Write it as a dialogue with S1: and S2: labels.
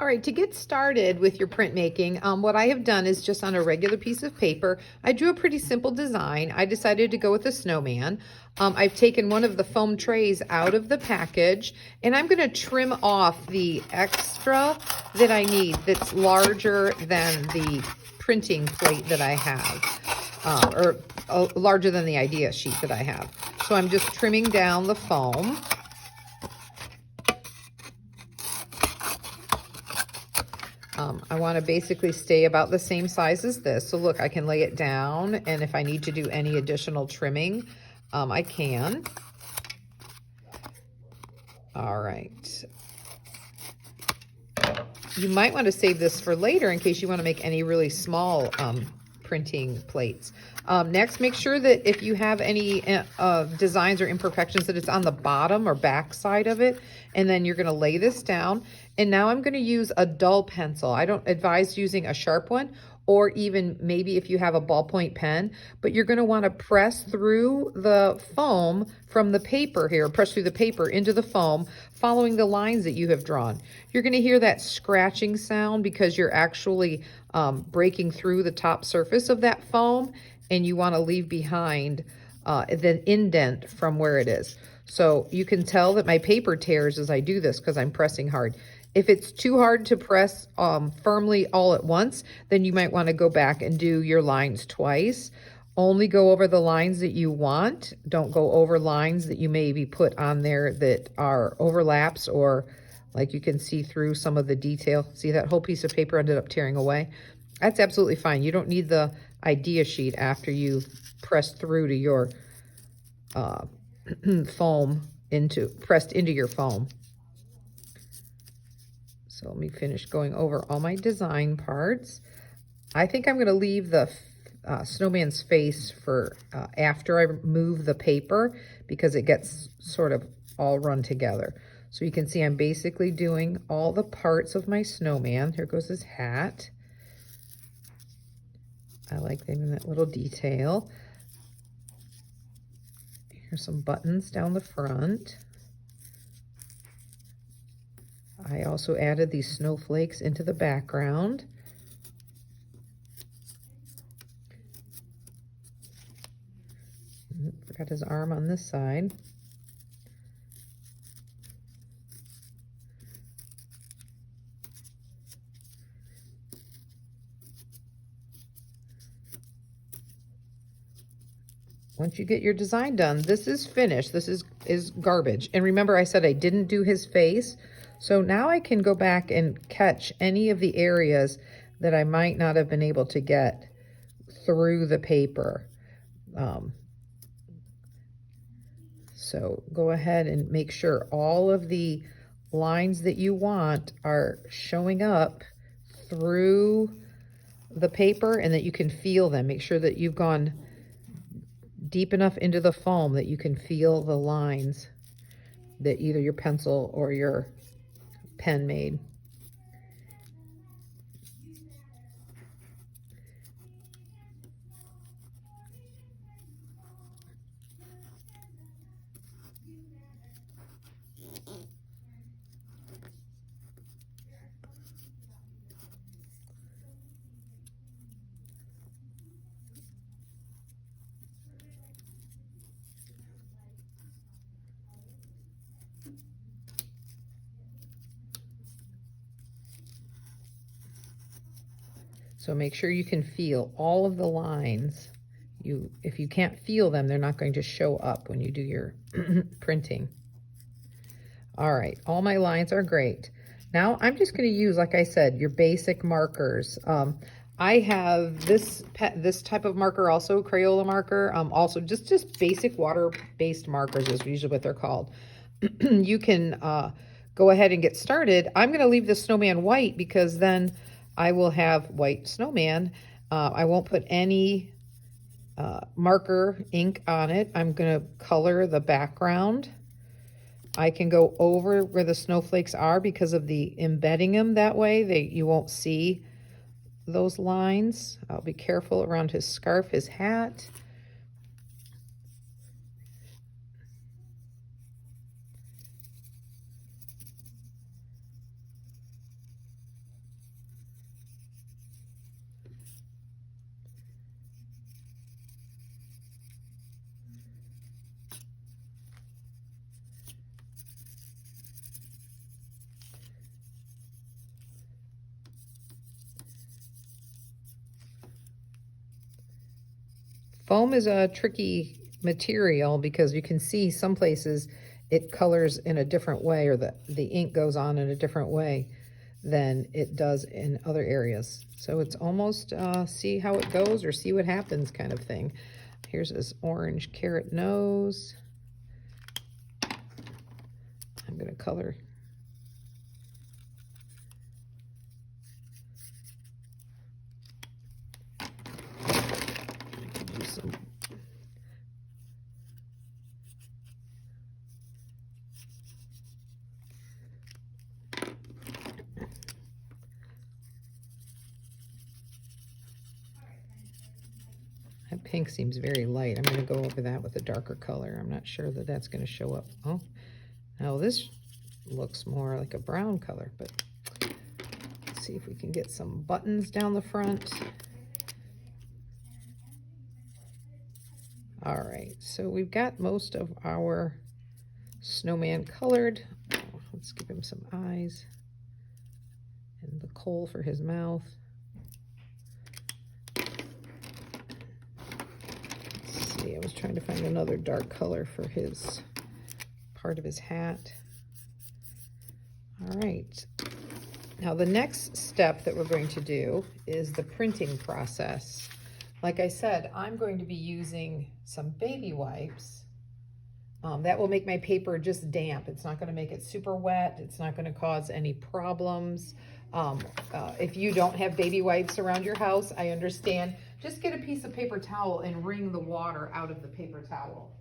S1: All right, to get started with your printmaking, what I have done is just on a regular piece of paper, I drew a pretty simple design. I decided to go with a snowman. I've taken one of the foam trays out of the package, and I'm gonna trim off the extra that I need that's larger than the printing plate that I have, or larger than the idea sheet that I have. So I'm just trimming down the foam. I want to basically stay about the same size as this. So look, I can lay it down, and if I need to do any additional trimming, I can. All right. You might want to save this for later in case you want to make any really small printing plates. Next, make sure that if you have any designs or imperfections, that it's on the bottom or back side of it. And then you're going to lay this down. And now I'm going to use a dull pencil. I don't advise using a sharp one, or even maybe if you have a ballpoint pen, but you're going to want to press through the foam from the paper here, press through the paper into the foam, following the lines that you have drawn. You're going to hear that scratching sound because you're actually breaking through the top surface of that foam, and you want to leave behind the indent from where it is. So you can tell that my paper tears as I do this because I'm pressing hard. If it's too hard to press firmly all at once, then you might want to go back and do your lines twice. Only go over the lines that you want. Don't go over lines that you maybe put on there that are overlaps, or like you can see through some of the detail. See, that whole piece of paper ended up tearing away. That's absolutely fine. You don't need the idea sheet after you've pressed through to your pressed into your foam. So let me finish going over all my design parts. I think I'm going to leave the snowman's face for after I move the paper, because it gets sort of all run together. So you can see I'm basically doing all the parts of my snowman. Here goes his hat. I like leaving that little detail. Here's some buttons down the front. I also added these snowflakes into the background. Forgot his arm on this side. Once you get your design done, this is finished. This is garbage. And remember, I said I didn't do his face. So now I can go back and catch any of the areas that I might not have been able to get through the paper. So go ahead and make sure all of the lines that you want are showing up through the paper and that you can feel them. Make sure that you've gone deep enough into the foam that you can feel the lines that either your pencil or your pen made. So make sure you can feel all of the lines. If you can't feel them, they're not going to show up when you do your printing. All right, all my lines are great. Now I'm just going to use, like I said, your basic markers. I have this type of marker, also Crayola marker, also just basic water-based markers is usually what they're called. You can go ahead and get started. I'm going to leave the snowman white because then I will have white snowman. I won't put any marker ink on it. I'm going to color the background. I can go over where the snowflakes are because of the embedding them that way. You won't see those lines. I'll be careful around his scarf, his hat. Foam is a tricky material because you can see some places it colors in a different way, or the ink goes on in a different way than it does in other areas. So it's almost see how it goes or see what happens kind of thing. Here's this orange carrot nose. I'm going to color. Do some. That pink seems very light. I'm going to go over that with a darker color. I'm not sure that that's going to show up. Oh, now this looks more like a brown color, but let's see if we can get some buttons down the front. All right, so we've got most of our snowman colored. Let's give him some eyes and the coal for his mouth. I was trying to find another dark color for his part of his hat. All right. Now the next step that we're going to do is the printing process. Like I said, I'm going to be using some baby wipes. That will make my paper just damp. It's not going to make it super wet. It's not going to cause any problems. If you don't have baby wipes around your house, I understand. Just get a piece of paper towel and wring the water out of the paper towel.